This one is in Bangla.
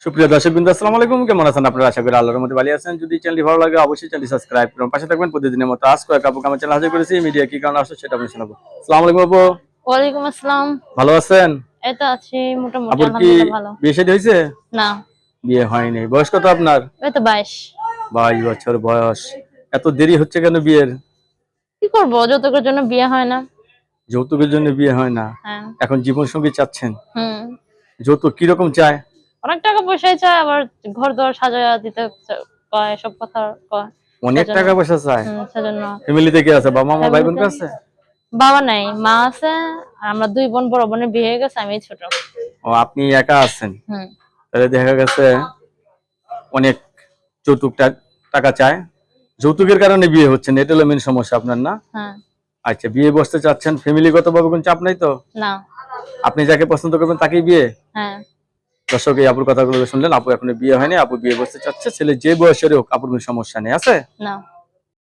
সুপ্রিয় দর্শকবৃন্দ, আসসালামু আলাইকুম। কেমন আছেন আপনারা? আশা করি আল্লাহর রহমতে ভালো আছেন। যদি চ্যানেলটি ভালো লাগে অবশ্যই চ্যানেলটি সাবস্ক্রাইব করুন, পাশে থাকবেন। প্রতিদিনের মতো আজ কয়েক আপুকে আমার চ্যানেল হাজির করেছি। মিডিয়া কি কারণে আসছে সেটা আমি শোনাবো। আসসালামু আলাইকুম আপু, ওয়ালাইকুম আসসালাম। ভালো আছেন? এই তো আছি মোটামুটি, আপুর কি আলহামদুলিল্লাহ ভালো। বিয়ে শাদী হয়েছে? না, বিয়ে হয়নি। বয়স কত আপনার? এই তো 22। 22 বছর বয়স। এত দেরি হচ্ছে কেন বিয়ের? কি করব, যৌতুকের জন্য বিয়ে হয় না। যৌতুকের জন্য বিয়ে হয় না? হ্যাঁ। এখন জীবন সঙ্গী চাচ্ছেন? হুম। যৌতুক কিরকম চায়? অনেক টাকা পয়সাই চায়, আবার ঘর দর সাজায়া দিতে কয়, সব কথা কয়। অনেক সেজন্য টাকা পয়সা চায়? সেজন্য ফ্যামিলিতে কে আছে? বাবা মা ভাই বোন ফ্যামিলিতে আছে? বাবা নাই, মা আছে। আর আমরা দুই বোন, বড় বোনের বিয়ে হয়ে গেছে, আমি ছোট। ও, আপনি একা আছেন? হুম। তাহলে দেখা গেছে অনেক যৌতুক টাকা চায়। যৌতুকের কারণে বিয়ে হচ্ছে না, এটা হলো মেন সমস্যা আপনার, না? হ্যাঁ। আচ্ছা, বিয়ে বসতে চাচ্ছেন, ফ্যামিলিগত ভাবে কোনো চাপ নাই তো? না। আপনি যাকে পছন্দ করবেন তাকেই বিয়ে? হ্যাঁ। দর্শক, এই আপুর কথাগুলো শুনলেন। আপু এখনো বিয়ে হয়নি, আপু বিয়ে বসতে চাচ্ছে। ছেলে যে বয়সের হোক, আপুর কোনো সমস্যা নেই, আছে? না।